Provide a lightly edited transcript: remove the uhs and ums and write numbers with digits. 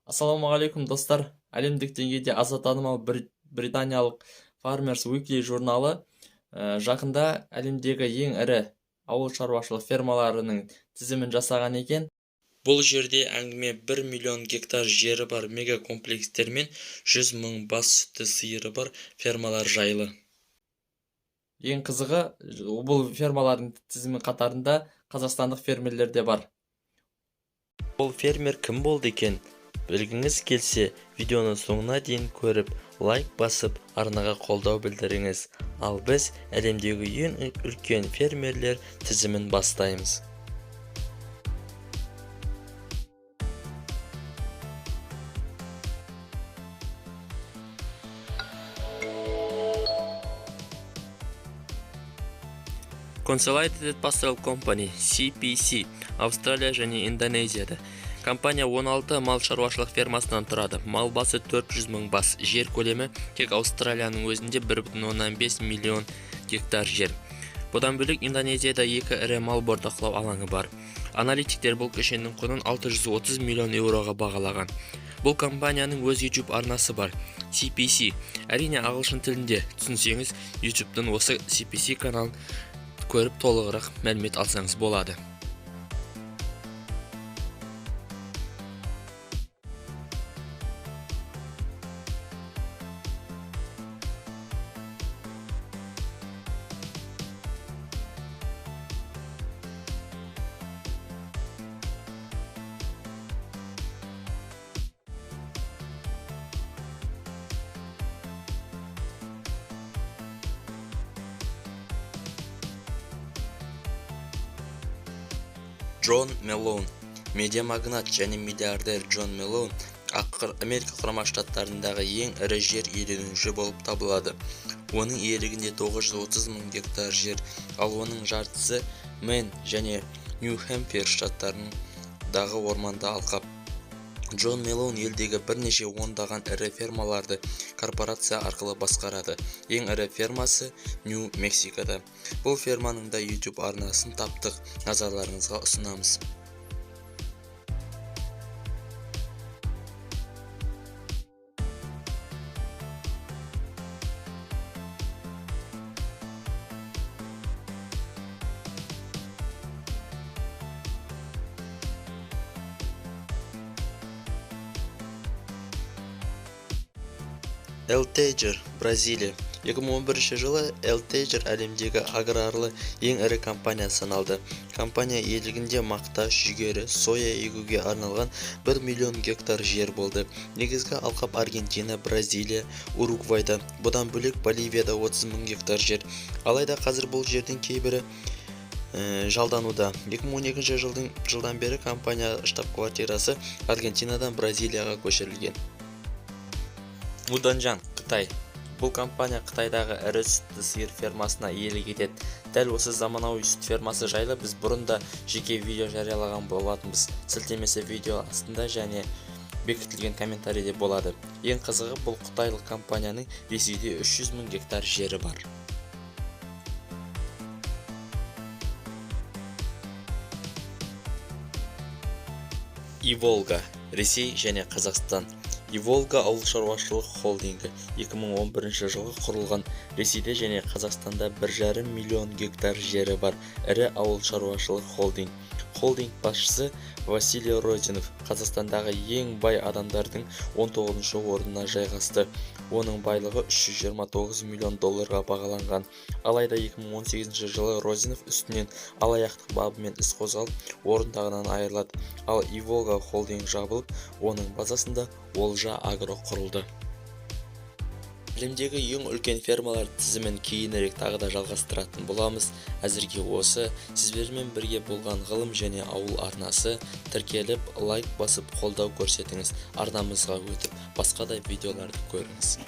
Ассалаумағалейкум достар. Әлемдік деңгейде аса танымал британиялық Farmers Weekly журналы жақында әлемдегі ең ірі ауыл шаруашылық фермаларының тізімін жасаған екен. Бұл жерде әңгіме 1 миллион гектар жері бар мегакомплекстер мен 100 мың бас сүтті сиыры бар фермалар жайлы. Ең қызығы, бұл фермалардың тізімі қатарында қазақстандық фермерлер де бар. Бұл фермер кім болды екен? Білгіңіз келсе, видеоны соңына дейін көріп, лайк басып, арнаға қолдау білдіріңіз. Ал біз әлемдегі ең үлкен фермерлер тізімін бастаймыз. Consolidated Pastoral Company (CPC) Австралия және Индонезияда. Компания 16 мал шаруашылық фермасынан тұрады. Мал басы 400 мың бас. Жер көлемі тек Австралияның өзінде 1,5 миллион гектар жер. Бұдан бөлек Индонезияда 2 ірі мал бордақылау алаңы бар. Аналитиктер бұл кешеннің құнын 630 миллион еуроға бағалаған. Бұл компанияның өз YouTube арнасы бар. CPC. Әрине ағылшын тілінде. Түсінсеңіз, YouTube'дан осы CPC каналын көріп толығырақ мәлімет алсаңыз болады. Джон Мелоун. Медиамагнат және миллиардер Джон Мелоун Америка құрама штаттарындағы ең ірі жер иеленуші болып табылады. Оның иелігінде 930 мың гектар жер, ал оның жартысы Мэн және Нью-Хэмпшир штаттарындағы орманды алқап. Джон Мелоун елдегі бірнеше ондаған ірі фермаларды корпорация арқылы басқарады. Ең ірі фермасы Нью-Мексикода. Бұл ферманың да YouTube арнасын таптық, назарларыңызға ұсынамыз. Elteger, Бразилия. 2011 жылы Elteger әлемдегі аграрлы ең ірі компания саналды. Компания иелігінде мақта, жүгері, соя егуге арналған 1 миллион гектар жер болды. Негізгі алқап Аргентина, Бразилия, Уругвайда. Бұдан бөлек Боливияда 30 мың гектар жер. Алайда қазір бұл жердің кейбірі жалдануда. 2012 жылдан бері компания штаб-квартирасы Аргентинадан Бразилияға көшірілген. Муданжан, Қытай. Бұл компания Қытайдағы ірі сүтті сиыр фермасына иелік етеді. Дәл осы заманауи сүт фермасы жайлы біз бұрында жеке видео жариялаған болатынбыз. Сілтемесі видео астында және бекітілген комментарийде болады. Ең қызығы, бұл қытайлық компанияның Ресейде 300 мың гектар жері бар. Иволга, Ресей және Қазақстан. Иволга ауыл шаруашылық холдингі 2011 жылы құрылған. Ресейде және Қазақстанда 1,5 миллион гектар жері бар ірі ауыл шаруашылық холдинг. Холдинг басшысы Василий Розинов Қазақстандағы ең бай адамдардың 19-шы орнына жайғасты. Оның байлығы 329 миллион долларға бағаланған. Алайда 2018 жылы Розинов үстінен алаяқтық бабымен іс қозғалып, орындығынан айырылады. Ал Иволга холдинг жабылып, оның базасында Олжа Агро құрылды. Әлемдегі ең үлкен фермалар тізімін кейінірек тағы да жалғастыратын боламыз. Әзірге осы, сіздермен бірге болған ғылым және ауыл арнасы. Тіркеліп, лайк басып қолдау көрсетіңіз. Арнамызға өтіп, басқа да видеоларды көріңіз.